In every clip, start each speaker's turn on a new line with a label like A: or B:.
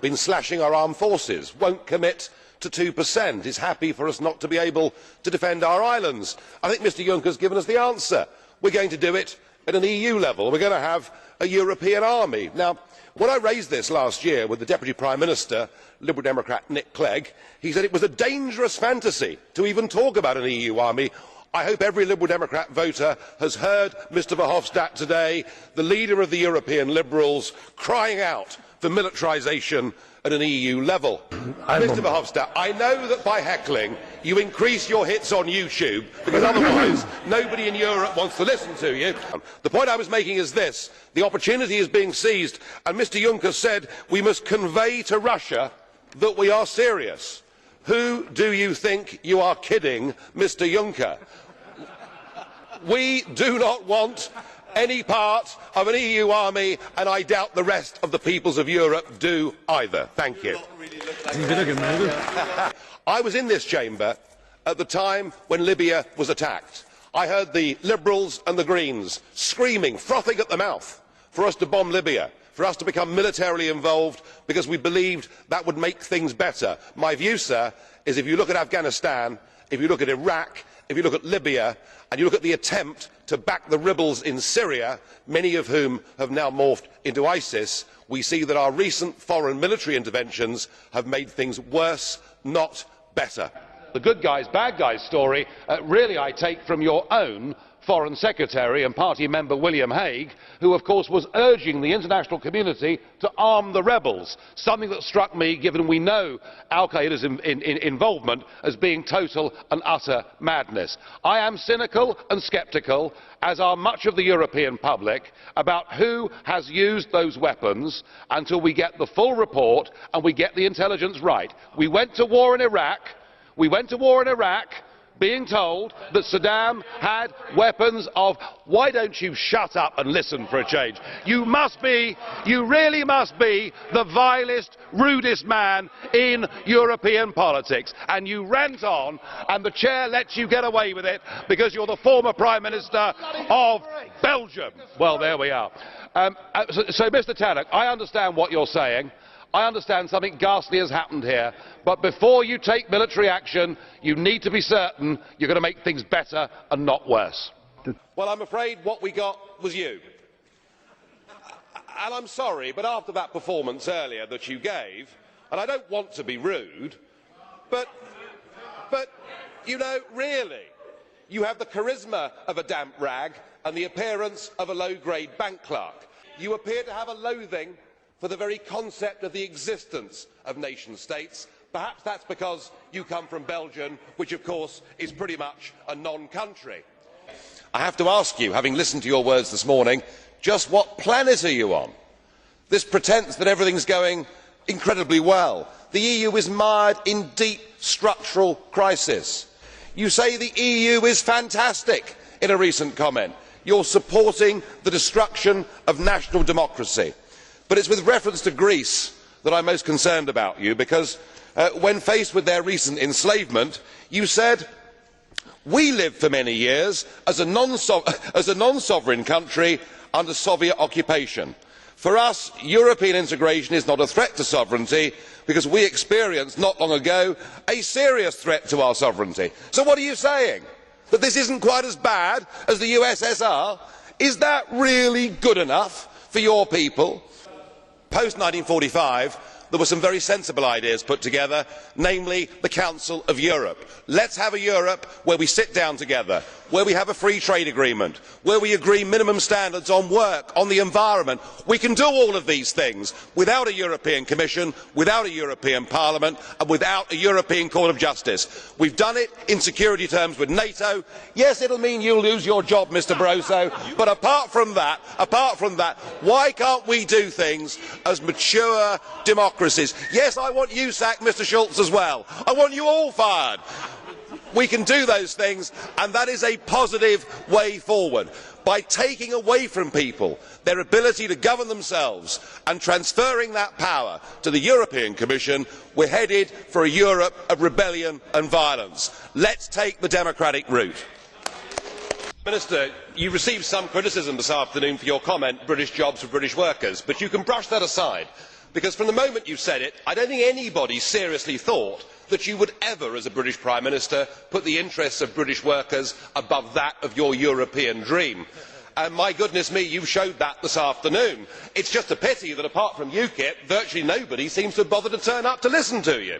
A: been slashing our armed forces, won't commit to 2%, is happy for us not to be able to defend our islands. I think Mr Juncker has given us the answer. We are going to do it at an EU level. We are going to have a European army. Now, when I raised this last year with the Deputy Prime Minister, Liberal Democrat Nick Clegg, he said it was a dangerous fantasy to even talk about an EU army. I hope every Liberal Democrat voter has heard Mr Verhofstadt today, the leader of the European Liberals, crying out for militarisation at an EU level. Mr Verhofstadt, I know that by heckling you increase your hits on YouTube because otherwise nobody in Europe wants to listen to you. The point I was making is this: the opportunity is being seized, and Mr Juncker said we must convey to Russia that we are serious. Who do you think you are kidding, Mr Juncker? We do not want any part of an EU army, and I doubt the rest of the peoples of Europe do either. Thank you. I was in this chamber at the time when Libya was attacked. I heard the Liberals and the Greens screaming, frothing at the mouth, for us to bomb Libya, for us to become militarily involved, because we believed that would make things better. My view, sir, is if you look at Afghanistan, if you look at Iraq, if you look at Libya, and you look at the attempt to back the rebels in Syria, many of whom have now morphed into ISIS, we see that our recent foreign military interventions have made things worse, not better. The good guys, bad guys story, really I take from your own Foreign Secretary and party member William Hague, who of course was urging the international community to arm the rebels, something that struck me, given we know Al-Qaeda's involvement, as being total and utter madness. I am cynical and sceptical, as are much of the European public, about who has used those weapons until we get the full report and we get the intelligence right. We went to war in Iraq being told that Saddam had weapons of... Why don't you shut up and listen for a change? You really must be the vilest, rudest man in European politics. And you rant on, and the chair lets you get away with it because you're the former Prime Minister of Belgium. Well, there we are. So, Mr Tannock, I understand what you're saying. I understand something ghastly has happened here, but before you take military action, you need to be certain you're going to make things better and not worse. Well, I'm afraid what we got was you. And I'm sorry, but after that performance earlier that you gave, and I don't want to be rude, but you know, really, you have the charisma of a damp rag and the appearance of a low-grade bank clerk. You appear to have a loathing for the very concept of the existence of nation-states. Perhaps that's because you come from Belgium, which of course is pretty much a non-country. I have to ask you, having listened to your words this morning, just what planet are you on? This pretence that everything's going incredibly well. The EU is mired in deep structural crisis. You say the EU is fantastic in a recent comment. You're supporting the destruction of national democracy. But it's with reference to Greece that I'm most concerned about you, because when faced with their recent enslavement, you said, "We lived for many years as a non-sovereign country under Soviet occupation. For us, European integration is not a threat to sovereignty, because we experienced not long ago a serious threat to our sovereignty." So what are you saying? That this isn't quite as bad as the USSR? Is that really good enough for your people? Post 1945, there were some very sensible ideas put together, namely the Council of Europe. Let's have a Europe where we sit down together, where we have a free trade agreement, where we agree minimum standards on work, on the environment. We can do all of these things without a European Commission, without a European Parliament, and without a European Court of Justice. We've done it in security terms with NATO. Yes, it'll mean you'll lose your job, Mr Barroso, but apart from that, why can't we do things as mature democracies? Yes, I want you sacked, Mr Schulz, as well. I want you all fired. We can do those things, and that is a positive way forward. By taking away from people their ability to govern themselves and transferring that power to the European Commission, we're headed for a Europe of rebellion and violence. Let's take the democratic route. Minister, you received some criticism this afternoon for your comment, British jobs for British workers, but you can brush that aside, because from the moment you said it, I don't think anybody seriously thought that you would ever, as a British Prime Minister, put the interests of British workers above that of your European dream. And my goodness me, you showed that this afternoon. It's just a pity that apart from UKIP, virtually nobody seems to have bothered to turn up to listen to you.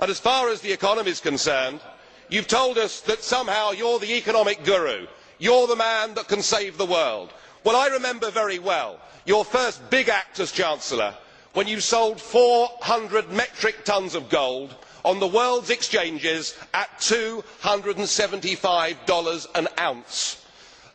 A: And as far as the economy is concerned, you've told us that somehow you're the economic guru. You're the man that can save the world. Well, I remember very well your first big act as Chancellor when you sold 400 metric tonnes of gold on the world's exchanges at $275 an ounce.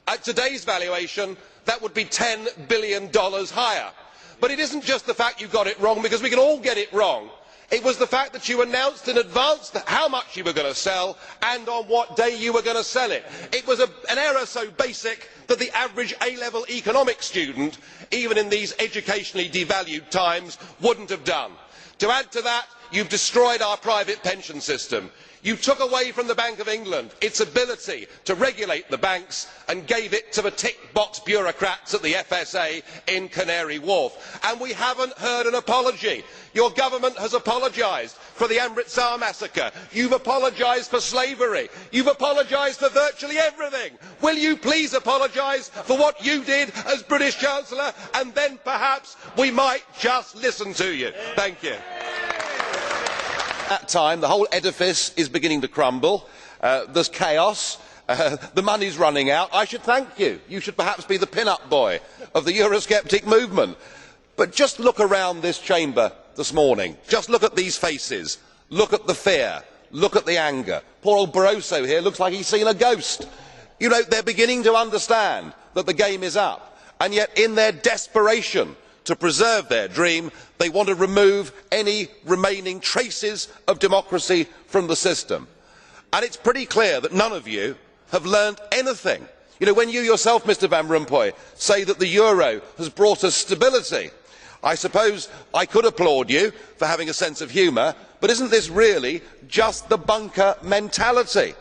A: At today's valuation, that would be $10 billion higher. But it isn't just the fact you got it wrong, because we can all get it wrong. It was the fact that you announced in advance how much you were going to sell and on what day you were going to sell it. It was an error so basic that the average A-level economics student, even in these educationally devalued times, wouldn't have done. To add to that, you have destroyed our private pension system. You took away from the Bank of England its ability to regulate the banks and gave it to the tick-box bureaucrats at the FSA in Canary Wharf. And we haven't heard an apology. Your government has apologised for the Amritsar massacre. You've apologised for slavery. You've apologised for virtually everything. Will you please apologise for what you did as British Chancellor, and then perhaps we might just listen to you. Thank you. At that time, the whole edifice is beginning to crumble. There's chaos. The money's running out. I should thank you. You should perhaps be the pin-up boy of the Eurosceptic movement. But just look around this chamber this morning. Just look at these faces. Look at the fear. Look at the anger. Poor old Barroso here looks like he's seen a ghost. You know, they're beginning to understand that the game is up. And yet, in their desperation to preserve their dream, they want to remove any remaining traces of democracy from the system. And it's pretty clear that none of you have learned anything. You know, when you yourself, Mr Van Rompuy, say that the euro has brought us stability, I suppose I could applaud you for having a sense of humour, but isn't this really just the bunker mentality?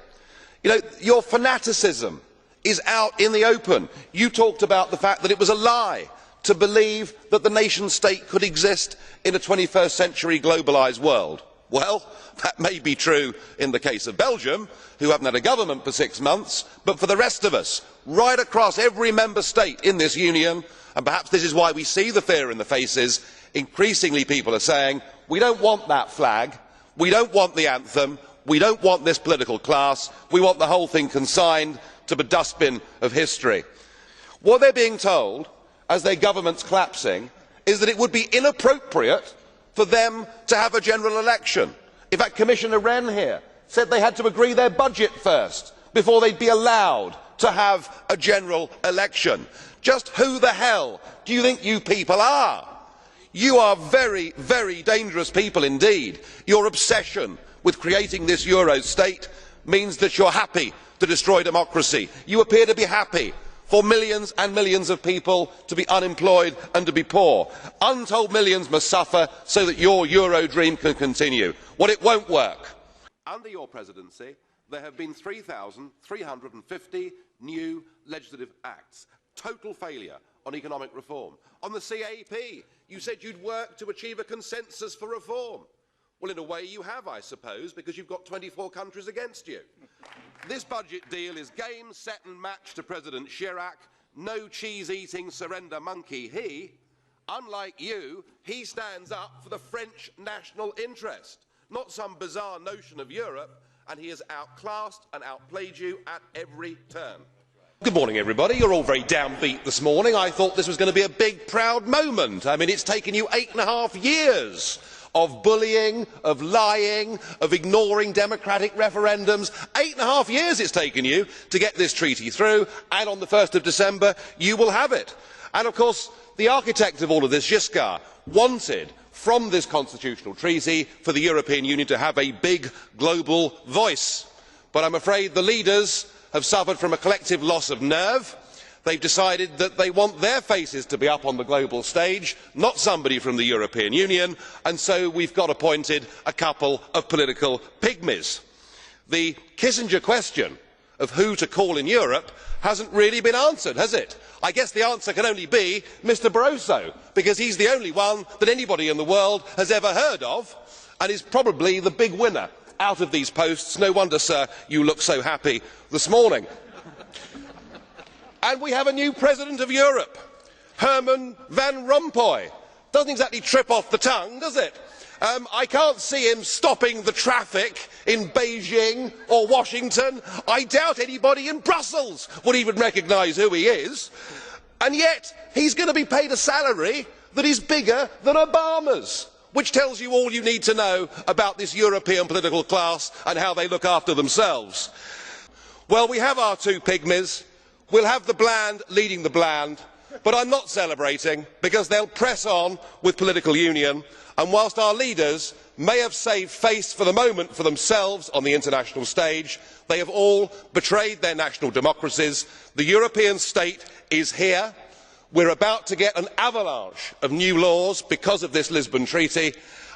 A: You know, your fanaticism is out in the open. You talked about the fact that it was a lie to believe that the nation state could exist in a 21st century globalised world. Well, that may be true in the case of Belgium, who haven't had a government for 6 months, but for the rest of us, right across every member state in this union, and perhaps this is why we see the fear in the faces, increasingly people are saying, we don't want that flag, we don't want the anthem, we don't want this political class, we want the whole thing consigned to the dustbin of history. What they're being told, as their government's collapsing, is that it would be inappropriate for them to have a general election. In fact, Commissioner Wren here said they had to agree their budget first before they'd be allowed to have a general election. Just who the hell do you think you people are? You are very, very dangerous people indeed. Your obsession with creating this Euro state means that you're happy to destroy democracy. You appear to be happy for millions and millions of people to be unemployed and to be poor. Untold millions must suffer so that your Euro dream can continue. Well, it won't work. Under your presidency, there have been 3,350 new legislative acts. Total failure on economic reform. On the CAP, you said you'd work to achieve a consensus for reform. Well, in a way you have, I suppose, because you've got 24 countries against you. This budget deal is game, set and match to President Chirac. No cheese-eating surrender monkey he. Unlike you, he stands up for the French national interest, not some bizarre notion of Europe, and he has outclassed and outplayed you at every turn. Good morning, everybody. You're all very downbeat this morning. I thought this was going to be a big, proud moment. I mean, it's taken you 8.5 years of bullying, of lying, of ignoring democratic referendums. 8.5 years it's taken you to get this treaty through, and on the 1st of December you will have it. And of course, the architect of all of this, Giscard, wanted from this constitutional treaty for the European Union to have a big global voice. But I'm afraid the leaders have suffered from a collective loss of nerve. They've decided that they want their faces to be up on the global stage, not somebody from the European Union, and so we've got appointed a couple of political pygmies. The Kissinger question of who to call in Europe hasn't really been answered, has it? I guess the answer can only be Mr Barroso, because he's the only one that anybody in the world has ever heard of and is probably the big winner out of these posts. No wonder, sir, you look so happy this morning. And we have a new President of Europe, Herman Van Rompuy. Doesn't exactly trip off the tongue, does it? I can't see him stopping the traffic in Beijing or Washington. I doubt anybody in Brussels would even recognise who he is. And yet he's going to be paid a salary that is bigger than Obama's, which tells you all you need to know about this European political class and how they look after themselves. Well, we have our two pygmies. We'll have the bland leading the bland. But I'm not celebrating, because they'll press on with political union, and whilst our leaders may have saved face for the moment for themselves on the international stage, they have all betrayed their national democracies. The European state is here. We're about to get an avalanche of new laws because of this Lisbon Treaty,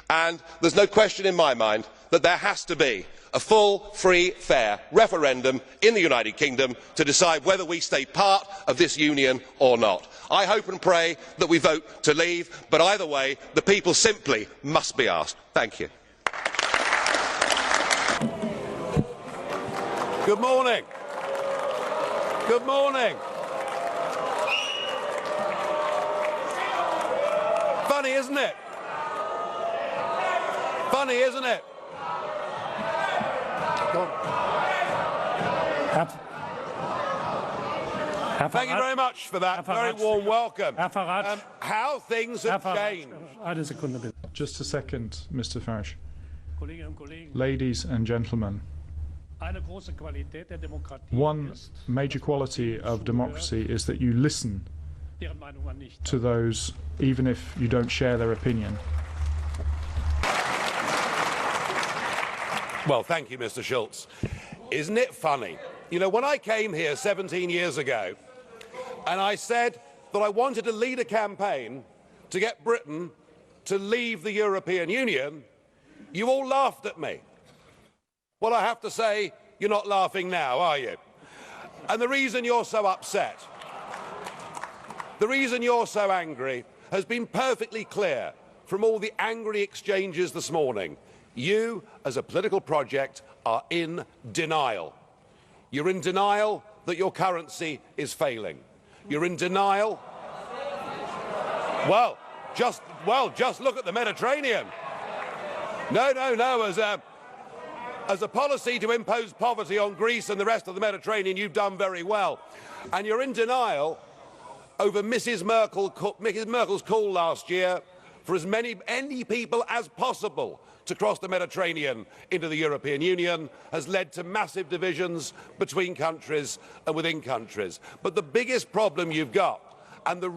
A: and there's no question in my mind that there has to be a full, free, fair referendum in the United Kingdom to decide whether we stay part of this union or not. I hope and pray that we vote to leave, but either way, the people simply must be asked. Thank you.
B: Good morning. Good morning. Funny, isn't it? Funny, isn't it? Thank you very much for that very warm welcome. How things have changed.
C: Just a second, Mr Farage. Ladies and gentlemen, one major quality of democracy is that you listen to those, even if you don't share their opinion.
B: Well, thank you, Mr Schulz. Isn't it funny? You know, when I came here 17 years ago and I said that I wanted to lead a campaign to get Britain to leave the European Union, you all laughed at me. Well, I have to say, you're not laughing now, are you? And the reason you're so upset, the reason you're so angry, has been perfectly clear from all the angry exchanges this morning. You, as a political project, are in denial. You're in denial that your currency is failing. You're in denial. Well, just look at the Mediterranean. No. As a policy to impose poverty on Greece and the rest of the Mediterranean, you've done very well. And you're in denial over Mrs. Merkel's call last year for as many people as possible to cross the Mediterranean into the European Union, has led to massive divisions between countries and within countries. But the biggest problem you've got, and the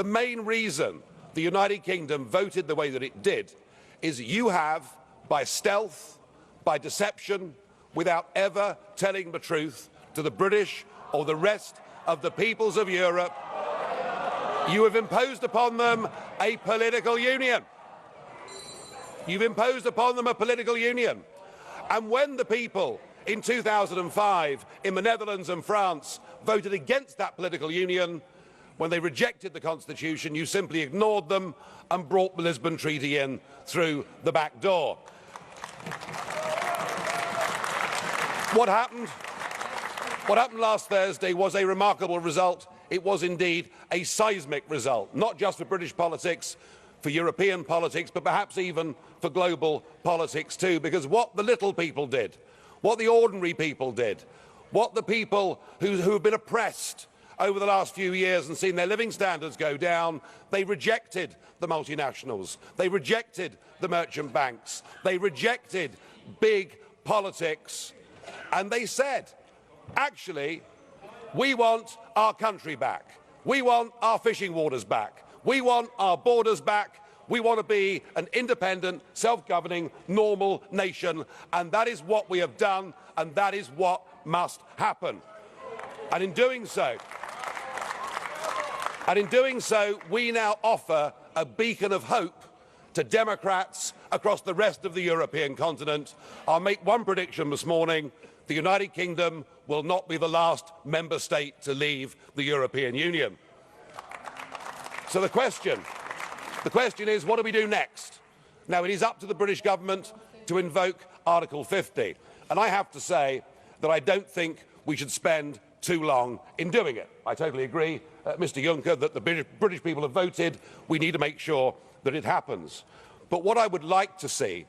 B: main reason the United Kingdom voted the way that it did, is you have, by stealth, by deception, without ever telling the truth to the British or the rest of the peoples of Europe, you have imposed upon them a political union. You've imposed upon them a political union. And when the people in 2005 in the Netherlands and France voted against that political union, when they rejected the Constitution, you simply ignored them and brought the Lisbon Treaty in through the back door. What happened? What happened last Thursday was a remarkable result. It was indeed a seismic result, not just for British politics, for European politics, but perhaps even for global politics too, because what the little people did, what the ordinary people did, what the people who have been oppressed over the last few years and seen their living standards go down, they rejected the multinationals, they rejected the merchant banks, they rejected big politics, and they said, actually, we want our country back, we want our fishing waters back, we want our borders back. We want to be an independent, self-governing, normal nation. And that is what we have done, and that is what must happen. And in doing so, we now offer a beacon of hope to Democrats across the rest of the European continent. I'll make one prediction this morning. The United Kingdom will not be the last member state to leave the European Union. So the question is, what do we do next? Now, it is up to the British government to invoke Article 50. And I have to say that I don't think we should spend too long in doing it. I totally agree, Mr Juncker, that the British people have voted. We need to make sure that it happens. But what I would like to see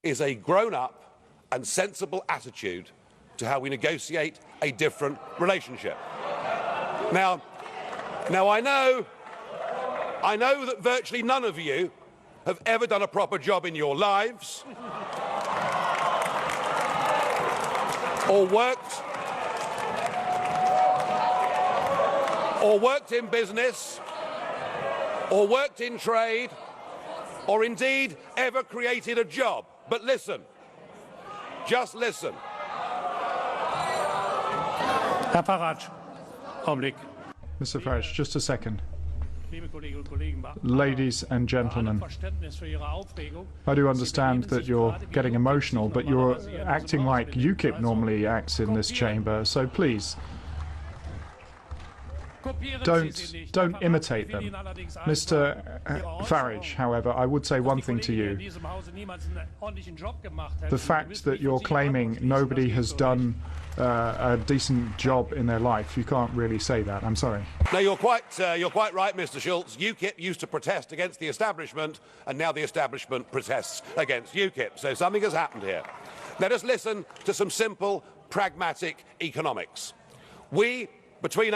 B: is a grown-up and sensible attitude to how we negotiate a different relationship. Now I know that virtually none of you have ever done a proper job in your lives, or worked in business, or worked in trade, or indeed ever created a job. But listen, just listen.
D: Herr Farage, Augenblick.
C: Mr. Farage, just a second. Ladies and gentlemen, I do understand that you're getting emotional, but you're acting like UKIP normally acts in this chamber, so please, don't imitate them. Mr. Farage, however, I would say one thing to you. The fact that you're claiming nobody has done a decent job in their life, you can't really say that. I'm sorry.
B: No, you're quite right, Mr. Schulz. UKIP used to protest against the establishment, and now the establishment protests against UKIP. So something has happened here. Let us listen to some simple, pragmatic economics. We, between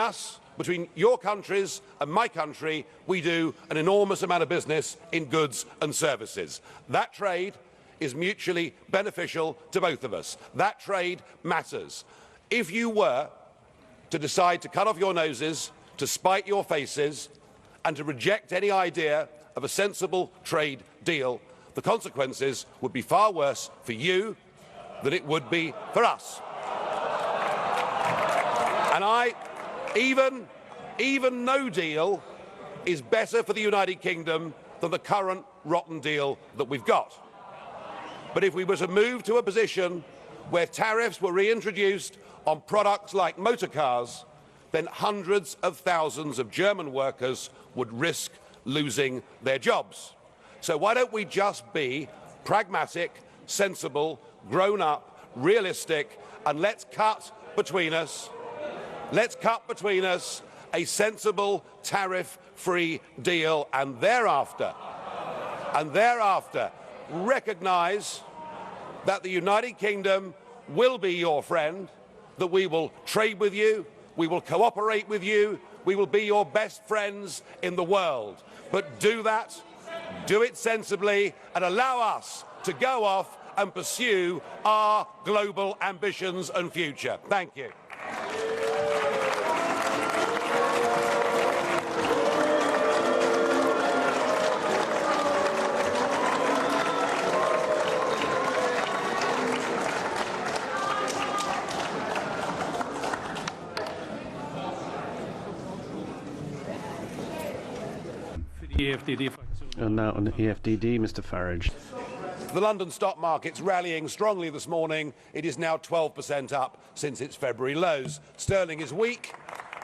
B: your countries and my country, we do an enormous amount of business in goods and services. That trade is mutually beneficial to both of us. That trade matters. If you were to decide to cut off your noses, to spite your faces, and to reject any idea of a sensible trade deal, the consequences would be far worse for you than it would be for us. And even no deal is better for the United Kingdom than the current rotten deal that we've got. But if we were to move to a position where tariffs were reintroduced on products like motor cars, then hundreds of thousands of German workers would risk losing their jobs. So why don't we just be pragmatic, sensible, grown-up, realistic, and let's cut between us a sensible tariff-free deal, and thereafter recognise that the United Kingdom will be your friend, that we will trade with you, we will cooperate with you, we will be your best friends in the world. But do that, do it sensibly, and allow us to go off and pursue our global ambitions and future. Thank you.
E: And now on the EFDD, Mr. Farage.
B: The London stock market's rallying strongly this morning. It is now 12% up since its February lows. Sterling is weak,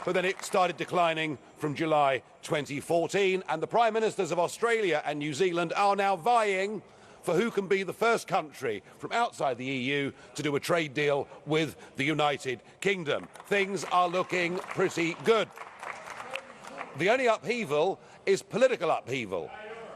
B: but then it started declining from July 2014. And the Prime Ministers of Australia and New Zealand are now vying for who can be the first country from outside the EU to do a trade deal with the United Kingdom. Things are looking pretty good. The only upheaval is political upheaval,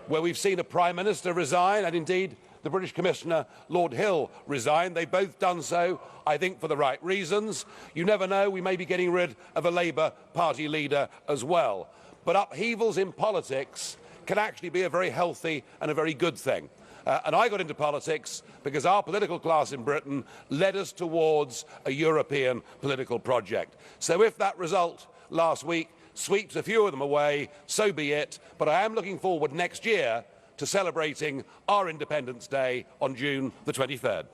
B: where we've seen a Prime Minister resign, and indeed the British Commissioner, Lord Hill, resign. They've both done so, I think, for the right reasons. You never know, we may be getting rid of a Labour Party leader as well. But upheavals in politics can actually be a very healthy and a very good thing. And I got into politics because our political class in Britain led us towards a European political project. So if that result last week sweeps a few of them away, so be it. But I am looking forward next year to celebrating our Independence Day on June the 23rd.